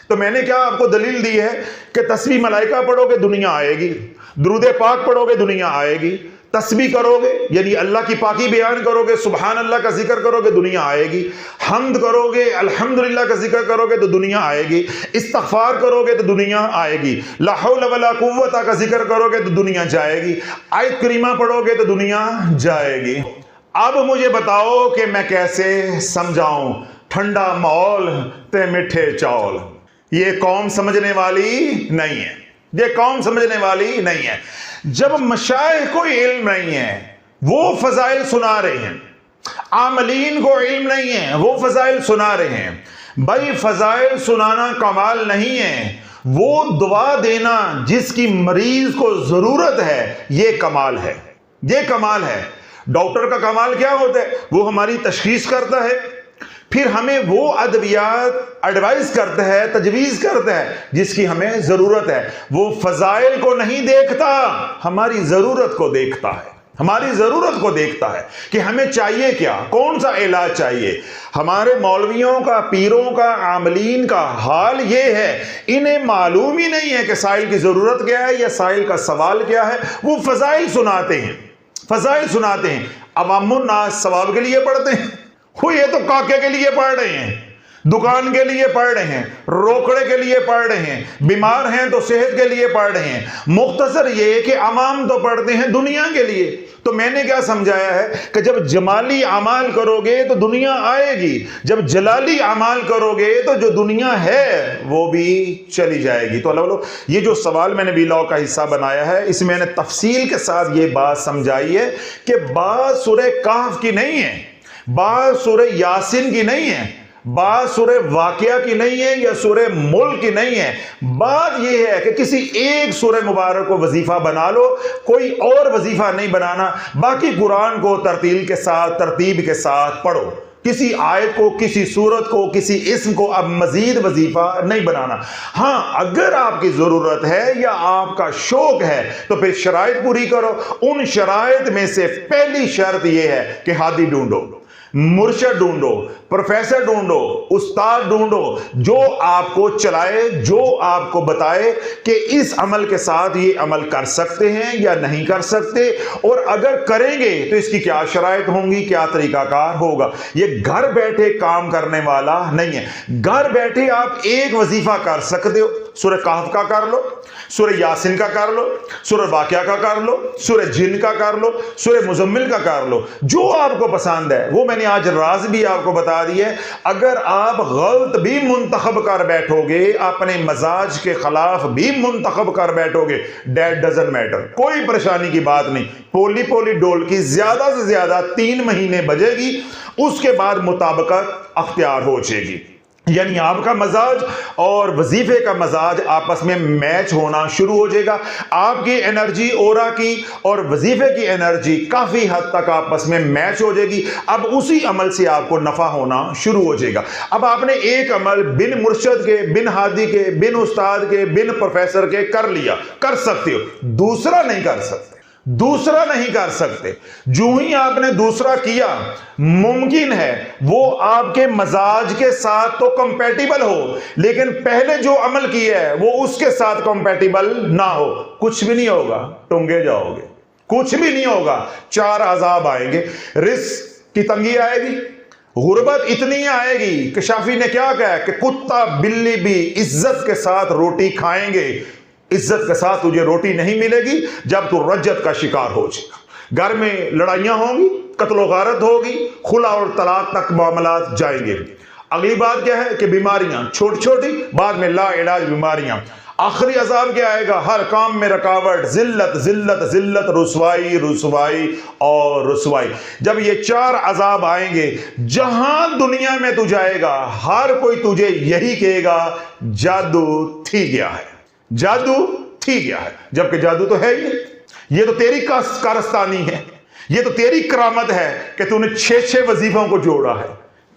تو میں نے کیا آپ کو دلیل دی ہے کہ تسبیح ملائکہ پڑھو گے دنیا آئے گی، درود پاک پڑھو گے دنیا آئے گی، تسبیح کرو گے یعنی اللہ کی پاکی بیان کرو گے، سبحان اللہ کا ذکر کرو گے دنیا آئے گی، حمد کرو گے الحمدللہ کا ذکر کرو گے تو دنیا آئے گی، استغفار کرو گے تو دنیا آئے گی، لا حول ولا قوت کا ذکر کرو گے تو دنیا جائے گی، آیت کریمہ پڑھو گے تو دنیا جائے گی. اب مجھے بتاؤ کہ میں کیسے سمجھاؤں ٹھنڈا ماحول تے میٹھے چاول. یہ قوم سمجھنے والی نہیں ہے، یہ قوم سمجھنے والی نہیں ہے. جب مشائخ کو علم نہیں ہے وہ فضائل سنا رہے ہیں، عاملین کو علم نہیں ہے وہ فضائل سنا رہے ہیں. بھائی فضائل سنانا کمال نہیں ہے، وہ دعا دینا جس کی مریض کو ضرورت ہے یہ کمال ہے، یہ کمال ہے. ڈاکٹر کا کمال کیا ہوتا ہے؟ وہ ہماری تشخیص کرتا ہے، پھر ہمیں وہ ادویات ایڈوائز کرتا ہے، تجویز کرتا ہے جس کی ہمیں ضرورت ہے. وہ فضائل کو نہیں دیکھتا، ہماری ضرورت کو دیکھتا ہے، ہماری ضرورت کو دیکھتا ہے کہ ہمیں چاہیے کیا، کون سا علاج چاہیے. ہمارے مولویوں کا، پیروں کا، عاملین کا حال یہ ہے، انہیں معلوم ہی نہیں ہے کہ سائل کی ضرورت کیا ہے یا سائل کا سوال کیا ہے. وہ فضائل سناتے ہیں، فضائل سناتے ہیں. عوام الناس ثواب کے لیے پڑھتے ہیں. یہ تو کاکے کے لیے پڑھ رہے ہیں، دکان کے لیے پڑھ رہے ہیں، روکڑے کے لیے پڑھ رہے ہیں، بیمار ہیں تو صحت کے لیے پڑھ رہے ہیں. مختصر یہ کہ عوام تو پڑھتے ہیں دنیا کے لیے. تو میں نے کیا سمجھایا ہے کہ جب جمالی اعمال کرو گے تو دنیا آئے گی، جب جلالی اعمال کرو گے تو جو دنیا ہے وہ بھی چلی جائے گی. تو اللہ یہ جو سوال میں نے ویلاگ کا حصہ بنایا ہے اس میں نے تفصیل کے ساتھ یہ بات سمجھائی ہے کہ بات سورہ کہف کی نہیں ہے، بات سورہ یاسین کی نہیں ہے، بات سورہ واقعہ کی نہیں ہے یا سورہ ملک کی نہیں ہے. بات یہ ہے کہ کسی ایک سورہ مبارک کو وظیفہ بنا لو، کوئی اور وظیفہ نہیں بنانا، باقی قرآن کو ترتیل کے ساتھ، ترتیب کے ساتھ پڑھو. کسی آیت کو، کسی سورت کو، کسی اسم کو اب مزید وظیفہ نہیں بنانا. ہاں اگر آپ کی ضرورت ہے یا آپ کا شوق ہے تو پھر شرائط پوری کرو. ان شرائط میں سے پہلی شرط یہ ہے کہ ہادی ڈھونڈو، مرشد ڈھونڈو، پروفیسر ڈھونڈو، استاد ڈھونڈو جو آپ کو چلائے، جو آپ کو بتائے کہ اس عمل کے ساتھ یہ عمل کر سکتے ہیں یا نہیں کر سکتے، اور اگر کریں گے تو اس کی کیا شرائط ہوں گی، کیا طریقہ کار ہوگا. یہ گھر بیٹھے کام کرنے والا نہیں ہے. گھر بیٹھے آپ ایک وظیفہ کر سکتے ہو، سورہ کہف کا کر لو، سورہ یاسین کا کر لو، سورہ واقعہ کا کر لو، سورہ جن کا کر لو، سورہ مزمل کا کر لو، جو آپ کو پسند ہے. وہ میں نے آج راز بھی آپ کو بتا دی ہے. اگر آپ غلط بھی منتخب کر بیٹھو گے، اپنے مزاج کے خلاف بھی منتخب کر بیٹھو گے، دیٹ ڈزنٹ میٹر، کوئی پریشانی کی بات نہیں. پولی پولی ڈول کی زیادہ سے زیادہ 3 مہینے بجے گی، اس کے بعد مطابقت اختیار ہو جائے گی. یعنی آپ کا مزاج اور وظیفے کا مزاج آپس میں میچ ہونا شروع ہو جائے گا. آپ کی انرجی اورا کی اور وظیفے کی انرجی کافی حد تک آپس میں میچ ہو جائے گی. اب اسی عمل سے آپ کو نفع ہونا شروع ہو جائے گا. اب آپ نے ایک عمل بن مرشد کے، بن ہادی کے، بن استاد کے، بن پروفیسر کے کر لیا، کر سکتے ہو، دوسرا نہیں کر سکتے، دوسرا نہیں کر سکتے. جو ہی آپ نے دوسرا کیا ممکن ہے وہ آپ کے مزاج کے ساتھ تو کمپیٹیبل ہو، لیکن پہلے جو عمل کیا ہے وہ اس کے ساتھ کمپیٹیبل نہ ہو. کچھ بھی نہیں ہوگا، ٹنگے جاؤ گے، کچھ بھی نہیں ہوگا. 4 عذاب آئیں گے. رزق کی تنگی آئے گی، غربت اتنی آئے گی کہ شافی نے کیا کہا کہ کتا بلی بھی عزت کے ساتھ روٹی کھائیں گے. عزت کے ساتھ تجھے روٹی نہیں ملے گی جب تو رجت کا شکار ہو جائے گا. گھر میں لڑائیاں ہوں گی، قتل و غارت ہوگی، خلا اور طلاق تک معاملات جائیں گے. اگلی بات کیا ہے کہ بیماریاں چھوٹی چھوٹی، بعد میں لا علاج بیماریاں. آخری عذاب کیا آئے گا؟ ہر کام میں رکاوٹ، ذلت ذلت ذلت، رسوائی رسوائی اور رسوائی۔ جب یہ 4 عذاب آئیں گے، جہاں دنیا میں تو جائے گا ہر کوئی تجھے یہی کہے گا جادو تھی گیا ہے، جادو تھی گیا ہے، جبکہ جادو تو ہے ہی نہیں۔ یہ تو تیری کارستانی ہے، یہ تو تیری کرامت ہے کہ تو نے 6 وظیفوں کو جوڑا ہے،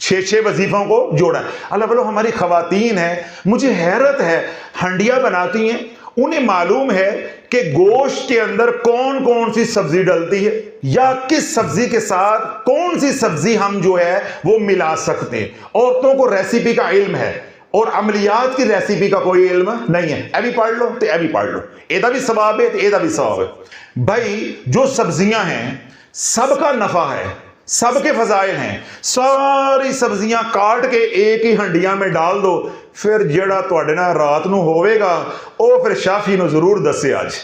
6 وظیفوں کو جوڑا ہے۔ اللہ بولو ہماری خواتین ہیں، مجھے حیرت ہے، ہنڈیاں بناتی ہیں، انہیں معلوم ہے کہ گوشت کے اندر کون کون سی سبزی ڈلتی ہے، یا کس سبزی کے ساتھ کون سی سبزی ہم جو ہے وہ ملا سکتے ہیں۔ عورتوں کو ریسیپی کا علم ہے، اور عملیات کی ریسیپی کا کوئی علم نہیں ہے۔ اے بھی پڑھ لو تو اے بھی پڑھ لو، ایدہ بھی ثواب ہے تو ایدہ بھی ثواب ہے۔ بھائی جو سبزیاں ہیں سب کا نفع ہے، سب کے فضائل ہیں، ساری سبزیاں کاٹ کے ایک ہی ہنڈیاں میں ڈال دو، پھر جڑا تواڈے نال رات نو ہوئے گا او پھر شافی نو ضرور دسے۔ آج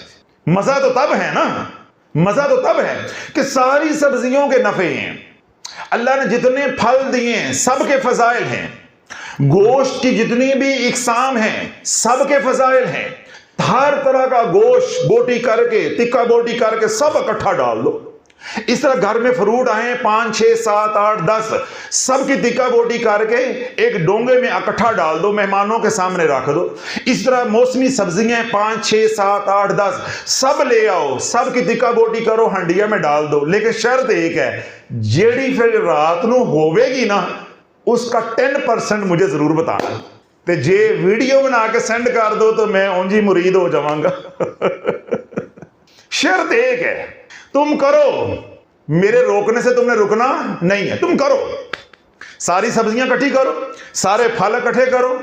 مزہ تو تب ہے نا، مزہ تو تب ہے کہ ساری سبزیوں کے نفع ہیں، اللہ نے جتنے پھل دیے ہیں سب کے فضائل ہیں، گوشت کی جتنی بھی اقسام ہیں سب کے فضائل ہیں، ہر طرح کا گوشت بوٹی کر کے، تکا بوٹی کر کے سب اکٹھا ڈال دو۔ اس طرح گھر میں فروٹ آئیں 5 6 7 8 10 سب کی تکا بوٹی کر کے ایک ڈونگے میں اکٹھا ڈال دو، مہمانوں کے سامنے رکھ دو۔ اس طرح موسمی سبزیاں 5 6 7 8 10 سب لے آؤ، سب کی تکا بوٹی کرو، ہنڈیا میں ڈال دو، لیکن شرط ایک ہے، جیڑی پھر رات نو ہوئے گی نا اس کا 10% مجھے ضرور بتانا، تے جے ویڈیو بنا کے سینڈ کر دو تو میں اونجی مرید ہو جاواں گا۔ شرط ایک ہے، تم کرو، میرے روکنے سے تم نے رکنا نہیں ہے، تم کرو، ساری سبزیاں اکٹھی کرو، سارے پھل اکٹھے کرو،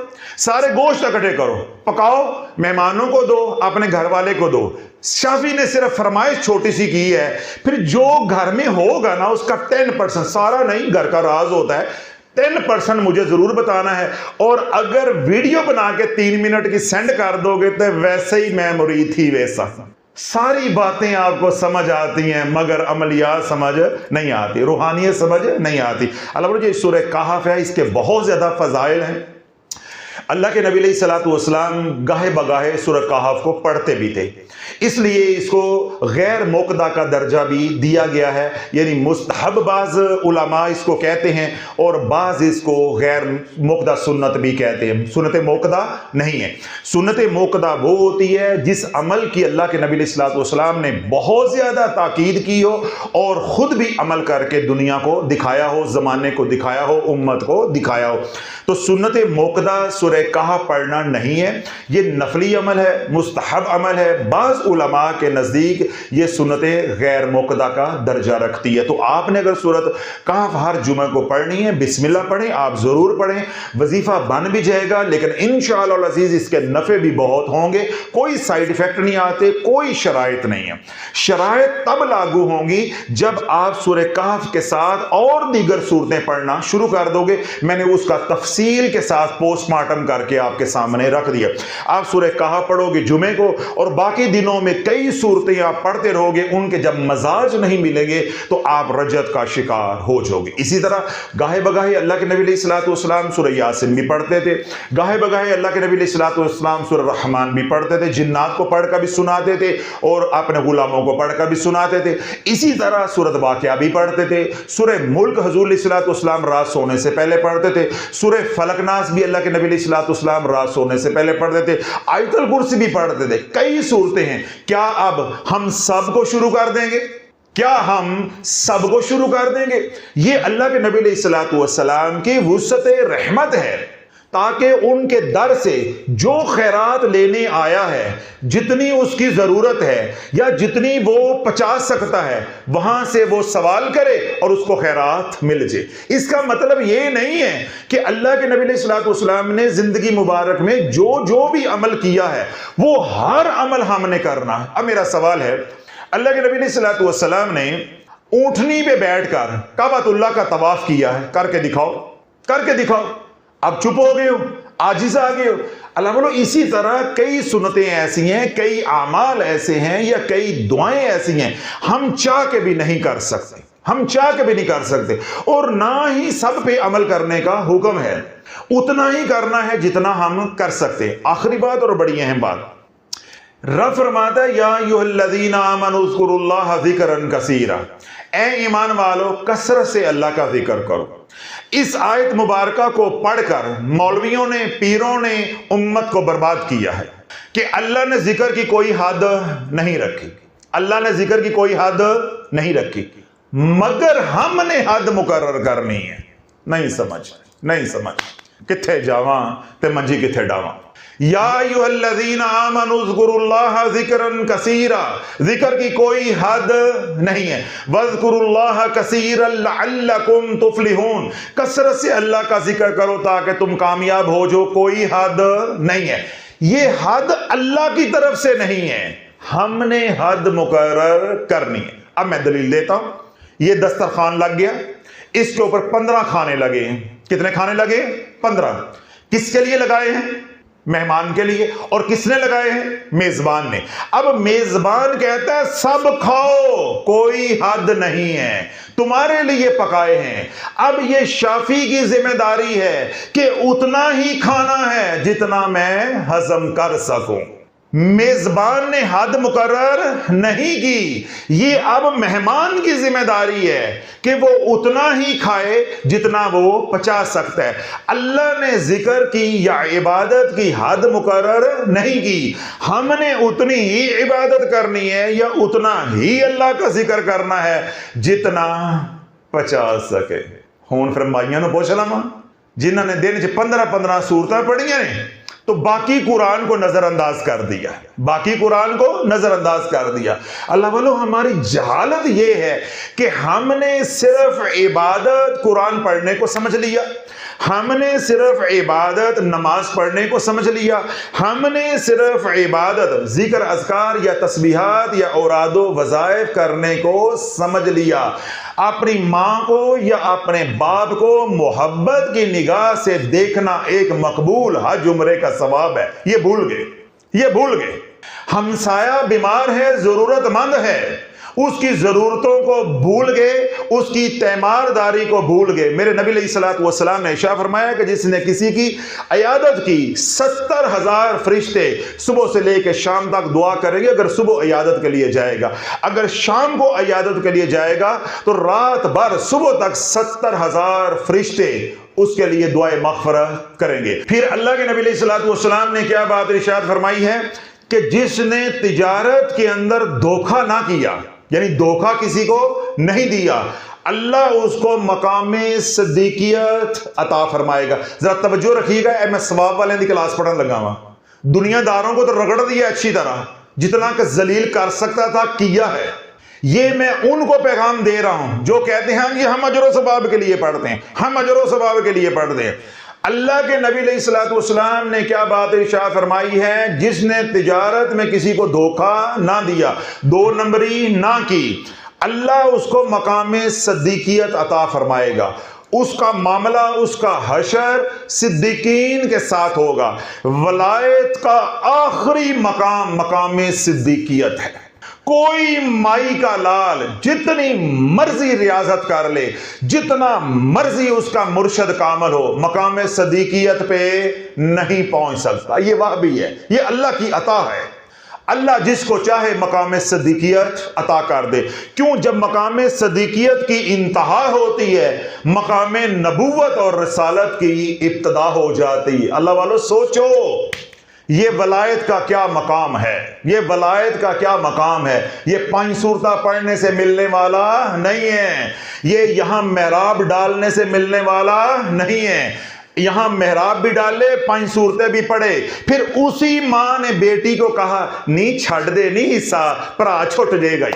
سارے گوشت اکٹھے کرو، پکاؤ، مہمانوں کو دو، اپنے گھر والے کو دو۔ شافی نے صرف فرمائش چھوٹی سی کی ہے، پھر جو گھر میں ہوگا نا اس کا 10%، سارا نہیں، گھر کا راز ہوتا ہے، 10% مجھے ضرور بتانا ہے، اور اگر ویڈیو بنا کے 3 منٹ کی سینڈ کر دو گے تو ویسے ہی میں مرید تھی ویسا۔ ساری باتیں آپ کو سمجھ آتی ہیں مگر عملیات سمجھ نہیں آتی، روحانیت سمجھ نہیں آتی۔ اللہ بولے جو سورہ کہف ہے اس کے بہت زیادہ فضائل ہیں۔ اللہ کے نبی علیہ الصلوۃ والسلام گاہے بگاہے سورہ کہف کو پڑھتے بھی تھے، اس لیے اس کو غیر موقدہ کا درجہ بھی دیا گیا ہے، یعنی مستحب بعض علماء اس کو کہتے ہیں اور بعض اس کو غیر موقدہ سنت بھی کہتے ہیں۔ سنت موقدہ نہیں ہے، سنت موقدہ وہ ہوتی ہے جس عمل کی اللہ کے نبی علیہ الصلوۃ والسلام نے بہت زیادہ تاکید کی ہو اور خود بھی عمل کر کے دنیا کو دکھایا ہو، زمانے کو دکھایا ہو، امت کو دکھایا ہو۔ تو سنت موقدہ سورہ کہف پڑھنا نہیں ہے، یہ نفلی عمل ہے، مستحب عمل ہے، بعض علماء کے نزدیک یہ سنت غیر موقدہ کا درجہ رکھتی ہے۔ تو آپ نے اگر سورت کہف ہر جمعہ کو پڑھنی ہے، بسم اللہ پڑھیں، آپ ضرور پڑھیں، وظیفہ بن بھی جائے گا، لیکن انشاءاللہ العزیز اس کے نفع بھی بہت ہوں گے، کوئی سائیڈ ایفیکٹ نہیں آتے، کوئی شرائط نہیں ہے۔ شرائط تب لاگو ہوں گی جب آپ سورہ کہف کے ساتھ اور دیگر صورتیں پڑھنا شروع کر دو گے۔ میں نے اس کا تفصیل کے ساتھ پوسٹ مارٹم کر کے آپ کے سامنے رکھ دیا۔ آپ سورہ کہف پڑھو گے جمعے کو، اور باقی دنوں میں کئی صورتیں آپ پڑھتے رہو گے، ان کے جب مزاج نہیں ملیں گے تو آپ رجت کا شکار ہو جاؤ گے۔ اسی طرح گاہے بگاہے اللہ کے نبی علیہ الصلوۃ والسلام سورہ یاسین بھی پڑھتے تھے، گاہے بگاہے اللہ کے نبی علیہ الصلوۃ والسلام سورہ رحمان بھی پڑھتے تھے، جنات کو پڑھ کر بھی سناتے تھے اور اپنے غلاموں کو پڑھ کر بھی سناتے تھے۔ اسی طرح سورۃ واقعہ بھی پڑھتے تھے، سورہ ملک حضور علیہ الصلوۃ والسلام رات سونے سے پہلے پڑھتے تھے، سورہ فلق ناس بھی اللہ کے نبی علیہ الصلوۃ والسلام رات سونے سے پہلے پڑھتے تھے، آیت الکرسی بھی پڑھتے تھے، کئی صورتیں ہیں۔ کیا اب ہم سب کو شروع کر دیں گے؟ کیا ہم سب کو شروع کر دیں گے؟ یہ اللہ کے نبی علیہ الصلوۃ والسلام کی وسعت رحمت ہے، تاکہ ان کے در سے جو خیرات لینے آیا ہے، جتنی اس کی ضرورت ہے یا جتنی وہ پچا سکتا ہے، وہاں سے وہ سوال کرے اور اس کو خیرات مل جائے۔ اس کا مطلب یہ نہیں ہے کہ اللہ کے نبی علیہ الصلوۃ والسلام نے زندگی مبارک میں جو بھی عمل کیا ہے وہ ہر عمل ہم نے کرنا ہے۔ اب میرا سوال ہے، اللہ کے نبی علیہ الصلوۃ والسلام نے اونٹنی پہ بیٹھ کر کعبۃ اللہ کا طواف کیا ہے، کر کے دکھاؤ، کر کے دکھاؤ۔ اب چپ ہو گئے ہو، عاجز آ گئے ہو۔ اللہ بولو اسی طرح کئی سنتیں ایسی ہیں، کئی اعمال ایسے ہیں یا کئی دعائیں ایسی ہیں ہم چاہ کے بھی نہیں کر سکتے، ہم چاہ کے بھی نہیں کر سکتے، اور نہ ہی سب پہ عمل کرنے کا حکم ہے، اتنا ہی کرنا ہے جتنا ہم کر سکتے ہیں۔ آخری بات اور بڑی اہم بات، رب فرماتا ہے یا ایھا الذین آمنوا اذکروا اللہ ذکرا کثیرا، اے ایمان والو کثرت سے اللہ کا ذکر کرو۔ اس آیت مبارکہ کو پڑھ کر مولویوں نے، پیروں نے امت کو برباد کیا ہے کہ اللہ نے ذکر کی کوئی حد نہیں رکھی، اللہ نے ذکر کی کوئی حد نہیں رکھی، مگر ہم نے حد مقرر کرنی ہے۔ نہیں سمجھ کتھے جاواں تے منجی کتھے ڈاواں۔ یا ایھا الذین آمنوا اذکروا اللہ ذکرا کثیرا، ذکر کی کوئی حد نہیں ہے۔ واذکروا اللہ کثیرا لعلکم تفلحون، کثرت سے اللہ کا ذکر کرو تاکہ تم کامیاب ہو جو، کوئی حد نہیں ہے۔ یہ حد اللہ کی طرف سے نہیں ہے، ہم نے حد مقرر کرنی ہے۔ اب میں دلیل دیتا ہوں۔ یہ دسترخوان لگ گیا، اس کے اوپر 15 کھانے لگے ہیں۔ کتنے کھانے لگے؟ 15۔ کس کے لیے لگائے ہیں؟ مہمان کے لیے۔ اور کس نے لگائے ہیں؟ میزبان نے۔ اب میزبان کہتا ہے سب کھاؤ، کوئی حد نہیں ہے، تمہارے لیے پکائے ہیں۔ اب یہ شافی کی ذمہ داری ہے کہ اتنا ہی کھانا ہے جتنا میں ہضم کر سکوں۔ میزبان نے حد مقرر نہیں کی، یہ اب مہمان کی ذمہ داری ہے کہ وہ اتنا ہی کھائے جتنا وہ پچا سکتا ہے۔ اللہ نے ذکر کی یا عبادت کی حد مقرر نہیں کی، ہم نے اتنی ہی عبادت کرنی ہے یا اتنا ہی اللہ کا ذکر کرنا ہے جتنا پچا سکے۔ ہون فرمائیاں نو پوچھ لما جنہوں نے دن چ 15 سورتیں پڑھیاں نے تو باقی قرآن کو نظر انداز کر دیا، باقی قرآن کو نظر انداز کر دیا۔ اللہ والو ہماری جہالت یہ ہے کہ ہم نے صرف عبادت قرآن پڑھنے کو سمجھ لیا، ہم نے صرف عبادت نماز پڑھنے کو سمجھ لیا، ہم نے صرف عبادت ذکر اذکار یا تسبیحات یا اوراد و وظائف کرنے کو سمجھ لیا۔ اپنی ماں کو یا اپنے باپ کو محبت کی نگاہ سے دیکھنا ایک مقبول حج عمرے کا ثواب ہے، یہ بھول گئے۔ ہمسایہ بیمار ہے، ضرورت مند ہے، اس کی ضرورتوں کو بھول گئے، اس کی تیمارداری کو بھول گئے۔ میرے نبی علیہ السلام نے ارشاد فرمایا کہ جس نے کسی کی عیادت کی 70,000 فرشتے صبح سے لے کے شام تک دعا کریں گے۔ اگر صبح عیادت کے لیے جائے گا، اگر شام کو عیادت کے لیے جائے گا تو رات بھر صبح تک 70,000 فرشتے اس کے لیے دعائے مغفرت کریں گے۔ پھر اللہ کے نبی علیہ السلام نے کیا بات ارشاد فرمائی ہے کہ جس نے تجارت کے اندر دھوکہ نہ کیا، یعنی دھوکہ کسی کو نہیں دیا، اللہ اس کو مقام صدیقیت عطا فرمائے گا۔ ذرا توجہ رکھیے گا، میں ثواب والے دی کلاس پڑھن لگا ہوں۔ دنیا داروں کو تو رگڑ دیا اچھی طرح، جتنا کہ ذلیل کر سکتا تھا کیا ہے۔ یہ میں ان کو پیغام دے رہا ہوں جو کہتے ہیں یہ ہم اجر و ثواب کے لیے پڑھتے ہیں، ہم اجر و ثواب کے لیے پڑھتے ہیں۔ اللہ کے نبی علیہ السلام نے کیا بات ارشاد فرمائی ہے؟ جس نے تجارت میں کسی کو دھوکہ نہ دیا، 2 نمبری نہ کی، اللہ اس کو مقام صدیقیت عطا فرمائے گا۔ اس کا معاملہ، اس کا حشر صدیقین کے ساتھ ہوگا۔ ولایت کا آخری مقام صدیقیت ہے۔ کوئی مائی کا لال جتنی مرضی ریاضت کر لے، جتنا مرضی اس کا مرشد کامل ہو، مقام صدیقیت پہ نہیں پہنچ سکتا۔ یہ وہابی ہے، یہ اللہ کی عطا ہے۔ اللہ جس کو چاہے مقام صدیقیت عطا کر دے۔ کیوں؟ جب مقام صدیقیت کی انتہا ہوتی ہے، مقام نبوت اور رسالت کی ابتدا ہو جاتی ہے۔ اللہ والو سوچو، یہ ولایت کا کیا مقام ہے، یہ ولایت کا کیا مقام ہے۔ یہ 5 سورتیں پڑھنے سے ملنے والا نہیں ہے، یہ یہاں محراب ڈالنے سے ملنے والا نہیں ہے۔ یہاں محراب بھی ڈالے، 5 سورتیں بھی پڑھے، پھر اسی ماں نے بیٹی کو کہا نہیں چھڑ دے نہیں حصہ، پرا چھٹ جائے گا۔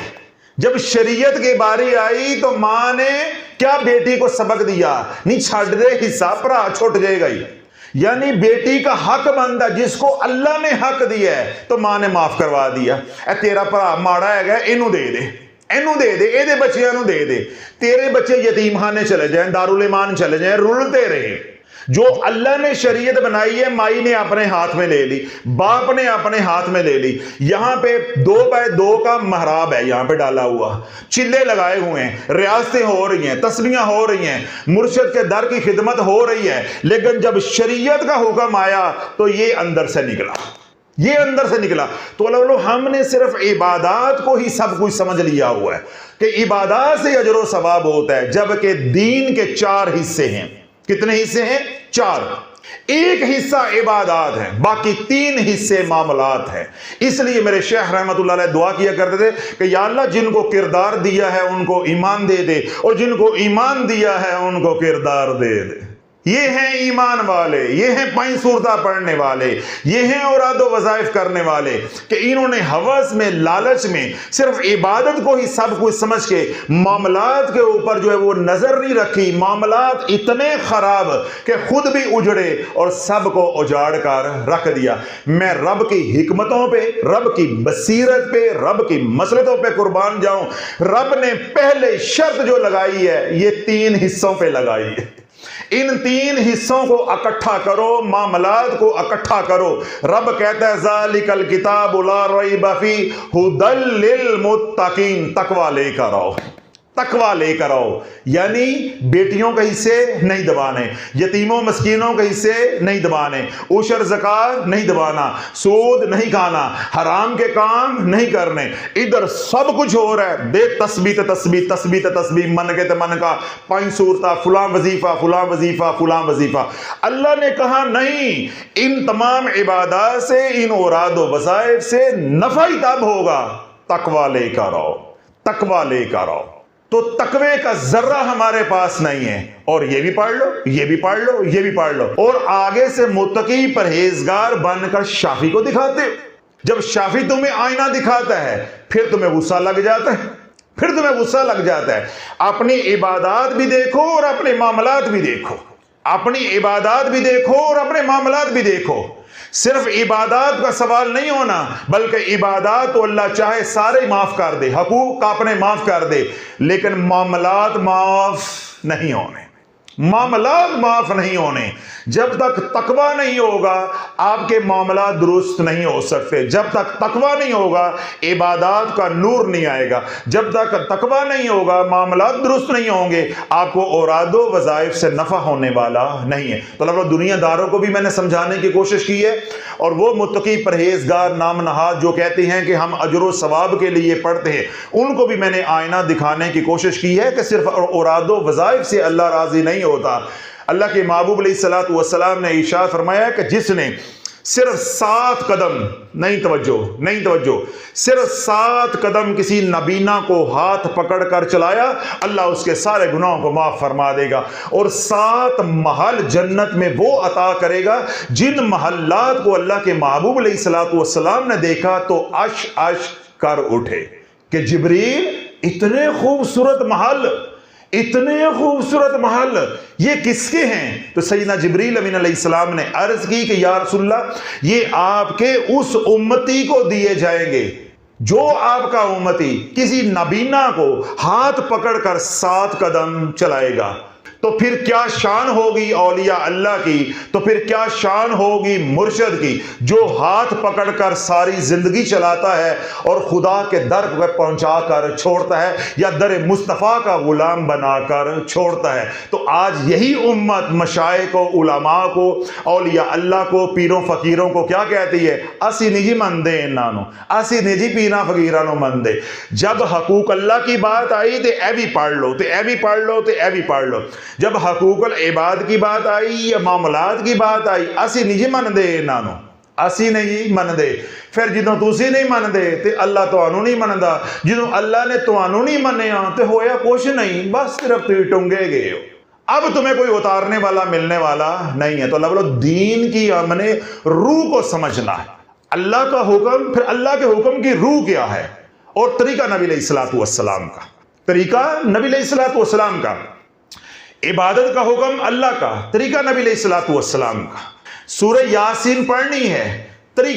جب شریعت کی باری آئی تو ماں نے کیا بیٹی کو سبق دیا؟ نہیں چھڑ دے حصہ، پرا چھٹ جائے گا۔ یعنی بیٹی کا حق بنتا جس کو اللہ نے حق دیا ہے تو ماں نے معاف کروا دیا۔ اے تیرا بھرا ماڑا ہے گا، اینو دے دے، اینو دے دے، اے دے بچیاں نو دے دے۔ تیرے بچے یتیم خانے چلے جائیں، دارالایمان چلے جائیں، رلتے رہے۔ جو اللہ نے شریعت بنائی ہے مائی نے اپنے ہاتھ میں لے لی، باپ نے اپنے ہاتھ میں لے لی۔ یہاں پہ 2x2 کا محراب ہے یہاں پہ ڈالا ہوا، چلے لگائے ہوئے ہیں، ریاستیں ہو رہی ہیں، تسبیحاں ہو رہی ہیں، مرشد کے در کی خدمت ہو رہی ہے، لیکن جب شریعت کا حکم آیا تو یہ اندر سے نکلا، یہ اندر سے نکلا۔ تو ہم نے صرف عبادات کو ہی سب کچھ سمجھ لیا ہوا ہے کہ عبادات سے اجر و ثواب ہوتا ہے، جبکہ دین کے 4 حصے ہیں۔ کتنے حصے ہیں؟ 4۔ ایک حصہ عبادات ہے، باقی 3 حصے معاملات ہیں۔ اس لیے میرے شیخ رحمت اللہ علیہ دعا کیا کرتے تھے کہ یا اللہ جن کو کردار دیا ہے ان کو ایمان دے دے، اور جن کو ایمان دیا ہے ان کو کردار دے دے۔ یہ ہیں ایمان والے، یہ ہیں 5 سورتیں پڑھنے والے، یہ ہیں اوراد و وظائف کرنے والے کہ انہوں نے ہوس میں، لالچ میں صرف عبادت کو ہی سب کچھ سمجھ کے معاملات کے اوپر جو ہے وہ نظر نہیں رکھی۔ معاملات اتنے خراب کہ خود بھی اجڑے اور سب کو اجاڑ کر رکھ دیا۔ میں رب کی حکمتوں پہ، رب کی بصیرت پہ، رب کی مصلحتوں پہ قربان جاؤں، رب نے پہلے شرط جو لگائی ہے یہ 3 حصوں پہ لگائی ہے۔ ان 3 حصوں کو اکٹھا کرو، معاملات کو اکٹھا کرو۔ رب کہتا ہے ذالک الکتاب لا ریب فیہ ھدی للمتقین، تقوی لے کر آؤ، تقوی لے کر آؤ، یعنی بیٹیوں کے حصے نہیں دبانے، یتیموں مسکینوں کے حصے نہیں دبانے، عشر زکات نہیں دبانا، سود نہیں کھانا، حرام کے کام نہیں کرنے۔ ادھر سب کچھ ہو رہا ہے، بے تسبیح تسبیح تسبیح تسبیح، من کے من کا 5 سورتہ، فلاں وظیفہ فلاں وظیفہ فلاں وظیفہ۔ اللہ نے کہا نہیں، ان تمام عبادات سے، ان اوراد و وظائف سے نفع ہی تب ہوگا تقوی لے کر آؤ، تقوی لے کر آؤ۔ تو تقوی کا ذرہ ہمارے پاس نہیں ہے، اور یہ بھی پڑھ لو، یہ بھی پڑھ لو، یہ بھی پڑھ لو، اور آگے سے متقی پرہیزگار بن کر شافی کو دکھاتے ہو۔ جب شافی تمہیں آئینہ دکھاتا ہے پھر تمہیں غصہ لگ جاتا ہے، پھر تمہیں غصہ لگ جاتا ہے۔ اپنی عبادات بھی دیکھو اور اپنے معاملات بھی دیکھو، اپنی عبادات بھی دیکھو اور اپنے معاملات بھی دیکھو۔ صرف عبادات کا سوال نہیں ہونا، بلکہ عبادات تو اللہ چاہے سارے معاف کر دے، حقوق اپنے معاف کر دے، لیکن معاملات معاف نہیں ہونے، معاملات معاف نہیں ہونے۔ جب تک تقوی نہیں ہوگا آپ کے معاملات درست نہیں ہو سکتے، جب تک تقوی نہیں ہوگا عبادات کا نور نہیں آئے گا، جب تک تقوی نہیں ہوگا معاملات درست نہیں ہوں گے، آپ کو اوراد و وظائف سے نفع ہونے والا نہیں ہے۔ تو اللہ دنیا داروں کو بھی میں نے سمجھانے کی کوشش کی ہے، اور وہ متقی پرہیزگار نام نہاد جو کہتے ہیں کہ ہم اجر و ثواب کے لیے پڑھتے ہیں، ان کو بھی میں نے آئینہ دکھانے کی کوشش کی ہے کہ صرف اوراد و وظائف سے اللہ راضی نہیں ہوتا۔ اللہ کے محبوب علیہ الصلوۃ والسلام نے ارشاد فرمایا کہ جس نے صرف 7 قدم، نہیں توجہ، صرف 7 قدم کسی نبینا کو ہاتھ پکڑ کر چلایا، اللہ اس کے سارے گناہوں کو معاف فرما دے گا، اور 7 محل جنت میں وہ عطا کرے گا جن محلات کو اللہ کے محبوب علیہ الصلوۃ والسلام نے دیکھا تو عش عش کر اٹھے کہ جبریل اتنے خوبصورت محل، اتنے خوبصورت محل یہ کس کے ہیں؟ تو سیدنا جبریل امین علیہ السلام نے عرض کی کہ یا رسول اللہ یہ آپ کے اس امتی کو دیے جائیں گے جو آپ کا امتی کسی نبینا کو ہاتھ پکڑ کر 7 قدم چلائے گا۔ تو پھر کیا شان ہوگی اولیاء اللہ کی، تو پھر کیا شان ہوگی مرشد کی جو ہاتھ پکڑ کر ساری زندگی چلاتا ہے اور خدا کے در پر پہنچا کر چھوڑتا ہے، یا در مصطفیٰ کا غلام بنا کر چھوڑتا ہے۔ تو آج یہی امت مشائخ کو، علماء کو، اولیاء اللہ کو، پیروں فقیروں کو کیا کہتی ہے؟ اسی نجی مندے انانو، اسی نجی پینا فقیرانو مندے۔ جب حقوق اللہ کی بات آئی تو اے بھی پڑھ لو، تو اے بھی پڑھ لو، تو اے بھی پڑھ لو۔ جب حقوق العباد کی بات آئی یا معاملات کی بات آئی، اسی نہیں من دے نانو، اسی نہیں من دے۔ پھر جدوں تسی نہیں من دے تے اللہ تانوں نہیں مندا، جدوں اللہ نے تانوں نہیں منیا تے ہویا کچھ نہیں، بس صرف تھی ٹنگے گئے ہو، اب تمہیں کوئی اتارنے والا ملنے والا نہیں ہے۔ تو اللہ بولو دین کی ہم نے روح کو سمجھنا ہے، اللہ کا حکم، پھر اللہ کے حکم کی روح کیا ہے، اور طریقہ نبی علیہ الصلوۃ والسلام کا، طریقہ نبی علیہ الصلوۃ والسلام کا، عبادت کا حکم اللہ کا، طریقہ نبی علیہ الصلوۃ والسلام کا۔ سورہ یاسین پڑھنی ہے، طریقہ